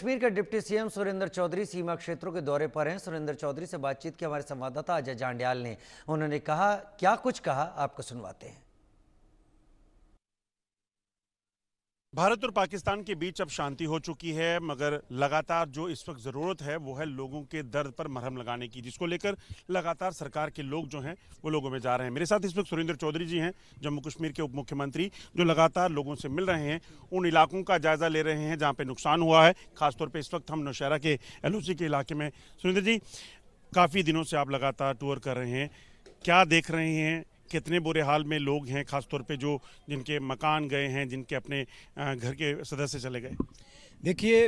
कश्मीर के deputy CM Surendra Chaudhary सीमा क्षेत्रों के दौरे पर हैं। सुरेंद्र चौधरी से बातचीत की हमारे संवाददाता अजय जांड्याल ने। उन्होंने कहा, क्या कुछ कहा, आपको सुनवाते हैं। भारत और पाकिस्तान के बीच अब शांति हो चुकी है, मगर लगातार जो इस वक्त ज़रूरत है वो है लोगों के दर्द पर मरहम लगाने की, जिसको लेकर लगातार सरकार के लोग जो हैं वो लोगों में जा रहे हैं। मेरे साथ इस वक्त सुरेंद्र चौधरी जी हैं, जम्मू कश्मीर के उप मुख्यमंत्री, जो लगातार लोगों से मिल रहे हैं, उन इलाकों का जायजा ले रहे हैं जहाँ पे नुकसान हुआ है। खासतौर पर इस वक्त हम नौशहरा के LOC के इलाके में। सुरेंद्र जी, काफ़ी दिनों से आप लगातार टूर कर रहे हैं, क्या देख रहे हैं? कितने बुरे हाल में लोग हैं, खासतौर पे जो जिनके मकान गए हैं, जिनके अपने घर के सदस्य चले गए? देखिए,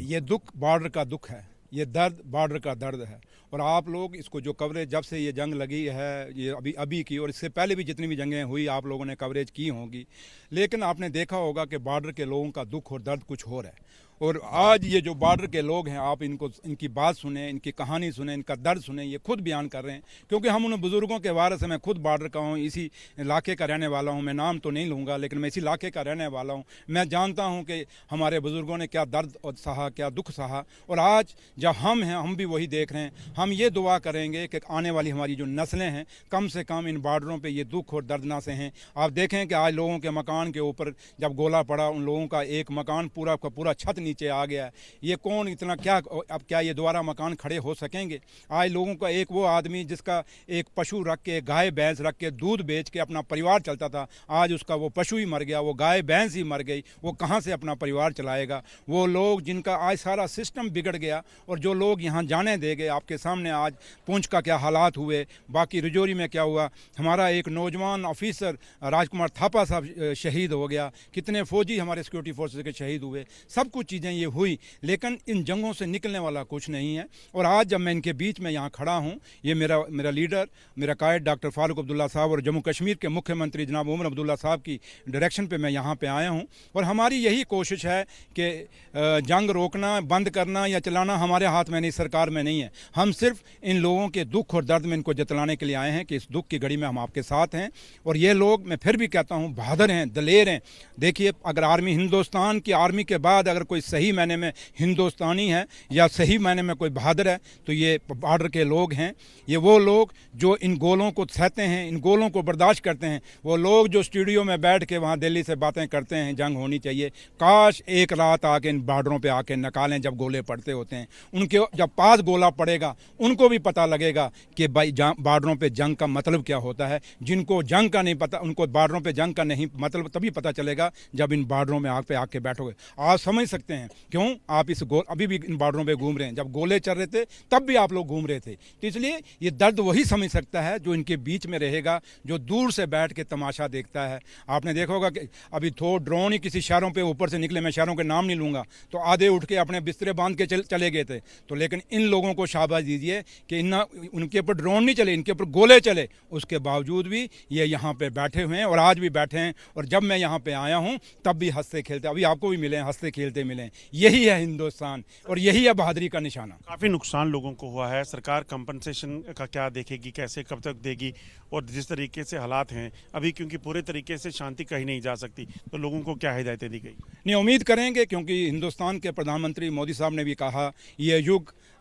ये दुख बॉर्डर का दुख है, ये दर्द बॉर्डर का दर्द है। और आप लोग इसको जो कवरेज जब से ये जंग लगी है, ये अभी की और इससे पहले भी जितनी भी जंगें हुई आप लोगों ने कवरेज की होंगी, लेकिन आपने देखा होगा कि बॉर्डर के लोगों का दुख और दर्द कुछ और है। और आज ये जो बॉर्डर के लोग हैं, आप इनकी बात सुने, इनकी कहानी सुने, इनका दर्द सुने, ये खुद बयान कर रहे हैं। क्योंकि हम उन बुज़ुर्गों के वारिस हैं। मैं खुद बॉर्डर का हूँ, इसी इलाके का रहने वाला हूँ। मैं नाम तो नहीं लूँगा, लेकिन मैं इसी इलाके का रहने वाला हूँ। मैं जानता हूँ कि हमारे बुज़ुर्गों ने क्या दर्द और सहा, क्या दुख सहा। और आज जब हम हैं, हम भी वही देख रहे हैं। हम ये दुआ करेंगे कि आने वाली हमारी जो नस्लें हैं, कम से कम इन बॉर्डरों पर ये दुख और दर्द ना सहें। आप देखें कि आज लोगों के मकान के ऊपर जब गोला पड़ा, उन लोगों का एक मकान पूरा का पूरा छत नीचे आ गया। ये कौन इतना क्या, अब क्या ये दोबारा मकान खड़े हो सकेंगे? आज लोगों का एक वो आदमी जिसका एक पशु रख के, गाय भैंस रख के, दूध बेच के अपना परिवार चलता था, आज उसका वो पशु ही मर गया, वो गाय भैंस ही मर गई। वो कहाँ से अपना परिवार चलाएगा? वो लोग जिनका आज सारा सिस्टम बिगड़ गया, और जो लोग यहाँ जाने देंगे, आपके सामने आज पुंछ का क्या हालात हुए, बाकी रजौरी में क्या हुआ। हमारा एक नौजवान ऑफिसर राजकुमार थापा साहब शहीद हो गया, कितने फौजी हमारे सिक्योरिटी फोर्सेज के शहीद हुए। सब कुछ चीज़ें ये हुई, लेकिन इन जंगों से निकलने वाला कुछ नहीं है। और आज जब मैं इनके बीच में यहाँ खड़ा हूँ, ये मेरा लीडर, मेरा कायद डॉक्टर फारूक अब्दुल्ला साहब और जम्मू कश्मीर के मुख्यमंत्री जनाब उमर अब्दुल्ला साहब की डायरेक्शन पे मैं यहाँ पे आया हूँ। और हमारी यही कोशिश है कि जंग रोकना, बंद करना या चलाना हमारे हाथ में नहीं, सरकार में नहीं है। हम सिर्फ इन लोगों के दुख और दर्द में इनको जतलाने के लिए आए हैं कि इस दुख की घड़ी में हम आपके साथ हैं। और ये लोग, मैं फिर भी कहता हूँ, बहादुर हैं, दलेर हैं। देखिए, अगर आर्मी, हिंदुस्तान की आर्मी के बाद अगर कोई सही मायने में हिंदुस्तानी है या सही मायने में कोई बहादुर है, तो ये बॉर्डर के लोग हैं। ये वो लोग जो इन गोलों को सहते हैं, इन गोलों को बर्दाश्त करते हैं। वो लोग जो स्टूडियो में बैठ के वहाँ दिल्ली से बातें करते हैं, जंग होनी चाहिए, काश एक रात आके इन बॉर्डरों पे आके निकालें जब गोले पड़ते होते हैं। उनके जब पास गोला पड़ेगा, उनको भी पता लगेगा कि भाई बॉर्डरों पे जंग का मतलब क्या होता है। जिनको जंग का नहीं पता, उनको बॉर्डरों पे जंग का नहीं मतलब तभी पता चलेगा जब इन बॉर्डरों में आके बैठोगे। आप समझ सकते हैं क्यों आप अभी भी इन बॉर्डरों पे घूम रहे हैं। जब गोले चल रहे थे तब भी आप लोग घूम रहे थे। तो इसलिए ये दर्द वही समझ सकता है जो इनके बीच में रहेगा, जो दूर से बैठ के तमाशा देखता है। आपने देखा होगा कि अभी ड्रोन ही किसी शहरों पे ऊपर से निकले, मैं शहरों के नाम नहीं लूँगा, तो आधे उठ के अपने बिस्तरे बांध के चले गए थे। तो लेकिन इन लोगों को शाबाश दीजिए कि उनके ऊपर ड्रोन नहीं चले, इनके ऊपर गोले चले, उसके बावजूद भी ये यहाँ पे बैठे हुए हैं और आज भी बैठे हैं। और जब मैं यहाँ पे आया हूँ तब भी हंसते खेलते, अभी आपको भी मिले, हंसते खेलते मिले। यही है हिंदुस्तान और यही है बहादुरी का निशाना। काफ़ी नुकसान लोगों को हुआ है, सरकार कंपनसेशन का क्या देखेगी, कैसे, कब तक देगी? और जिस तरीके से हालात हैं अभी, क्योंकि पूरे तरीके से शांति कहीं नहीं जा सकती, तो लोगों को क्या हिदायतें दी गई? नहीं, उम्मीद करेंगे, क्योंकि हिंदुस्तान के प्रधानमंत्री मोदी साहब ने भी कहा ये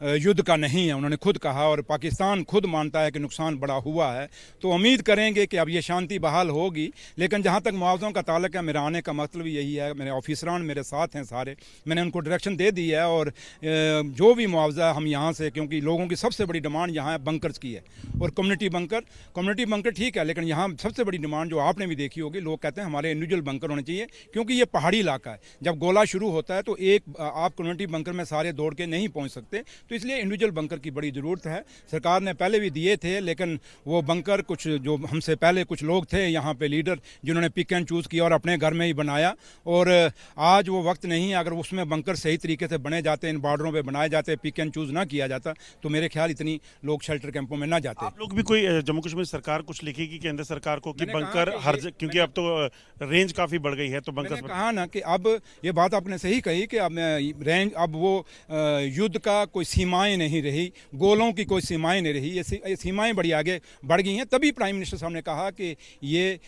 युद्ध का नहीं है, उन्होंने खुद कहा, और पाकिस्तान खुद मानता है कि नुकसान बड़ा हुआ है। तो उम्मीद करेंगे कि अब ये शांति बहाल होगी। लेकिन जहाँ तक मुआवज़ों का ताल्लुक है, मेरा आने का मतलब यही है, मेरे ऑफिसरान मेरे साथ हैं सारे, मैंने उनको डायरेक्शन दे दी है। और जो भी मुआवजा हम यहाँ से, क्योंकि लोगों की सबसे बड़ी डिमांड यहाँ बंकर्स की है और कम्युनिटी बंकर ठीक है, लेकिन यहाँ सबसे बड़ी डिमांड जो आपने भी देखी होगी, लोग कहते हैं हमारे इंडिविजुअल बंकर होने चाहिए, क्योंकि ये पहाड़ी इलाका है। जब गोला शुरू होता है तो आप कम्युनिटी बंकर में सारे दौड़ के नहीं पहुँच सकते, तो इसलिए इंडिविजुअल बंकर की बड़ी ज़रूरत है। सरकार ने पहले भी दिए थे, लेकिन वो बंकर कुछ जो हमसे पहले कुछ लोग थे यहाँ पे लीडर, जिन्होंने पिक एंड चूज़ किया और अपने घर में ही बनाया। और आज वो वक्त नहीं है, अगर उसमें बंकर सही तरीके से बने जाते, इन बॉर्डरों पे बनाए जाते, पिक एंड चूज़ ना किया जाता, तो मेरे ख्याल इतनी लोग शेल्टर कैंपों में ना जाते। आप लोग भी कोई जम्मू कश्मीर सरकार कुछ लिखेगी केंद्र सरकार को कि बंकर क्योंकि अब तो रेंज काफ़ी बढ़ गई है, तो बंकर कहा ना कि अब ये बात आपने सही कही कि अब रेंज, अब वो युद्ध का कोई सीमाएं नहीं रही, गोलों की कोई सीमाएं नहीं रही, ये सीमाएं बड़ी आगे बढ़ गई हैं। तभी प्राइम मिनिस्टर साहब ने कहा कि ये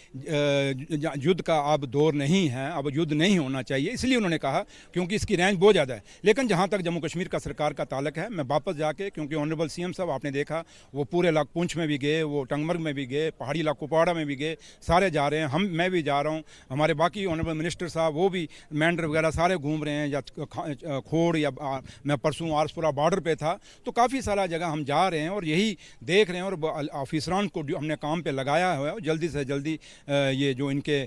युद्ध का अब दौर नहीं है, अब युद्ध नहीं होना चाहिए। इसलिए उन्होंने कहा, क्योंकि इसकी रेंज बहुत ज़्यादा है। लेकिन जहाँ तक जम्मू कश्मीर का सरकार का ताल्लुक है, मैं वापस जाके, क्योंकि ऑनरेबल सीएम साहब आपने देखा वो पूरे इलाके पुंछ में भी गए, वो टंगमर्ग में भी गए, पहाड़ी इलाकों कुपवाड़ा में भी गए, सारे जा रहे हैं, मैं भी जा रहा हूँ, हमारे बाकी ऑनरेबल मिनिस्टर साहब वो भी मैंडर वगैरह सारे घूम रहे हैं, या खोड़ या मैं परसों आरसपुरा बॉर्डर पे था, तो काफ़ी सारा जगह हम जा रहे हैं और यही देख रहे हैं। और ऑफिसरान को हमने काम पे लगाया हुआ है, जल्दी से जल्दी ये जो इनके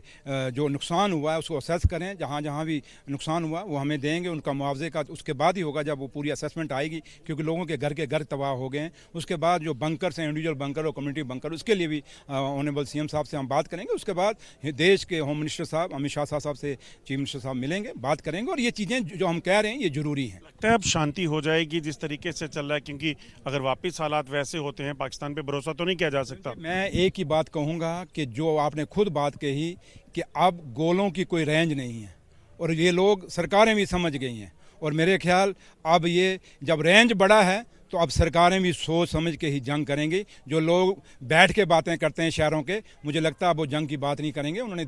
जो नुकसान हुआ है उसको असेस करें, जहाँ जहाँ भी नुकसान हुआ वो हमें देंगे, उनका मुआवजे का उसके बाद ही होगा जब वो पूरी असेसमेंट आएगी, क्योंकि लोगों के घर तबाह हो गए हैं। उसके बाद जो बंकर्स हैं, इंडिविजुअल बंकर और कम्युनिटी बंकर, उसके लिए भी ऑनरेबल सीएम साहब से हम बात करेंगे। उसके बाद देश के होम मिनिस्टर साहब अमित शाह साहब से चीफ मिनिस्टर साहब मिलेंगे, बात करेंगे, और ये चीज़ें जो हम कह रहे हैं ये ज़रूरी हैं। लगता है अब शांति हो जाएगी जिस तरीके से चल रहा है, क्योंकि अगर वापस हालात वैसे होते हैं पाकिस्तान पे भरोसा तो नहीं किया जा सकता। मैं एक ही बात कहूँगा कि जो आपने खुद बात कही कि अब गोलों की कोई रेंज नहीं है, और ये लोग सरकारें भी समझ गई हैं, और मेरे ख्याल अब ये जब रेंज बड़ा है तो अब सरकारें भी सोच समझ के ही जंग करेंगी। जो लोग बैठ के बातें करते हैं शहरों के, मुझे लगता है अब वो जंग की बात नहीं करेंगे। उन्होंने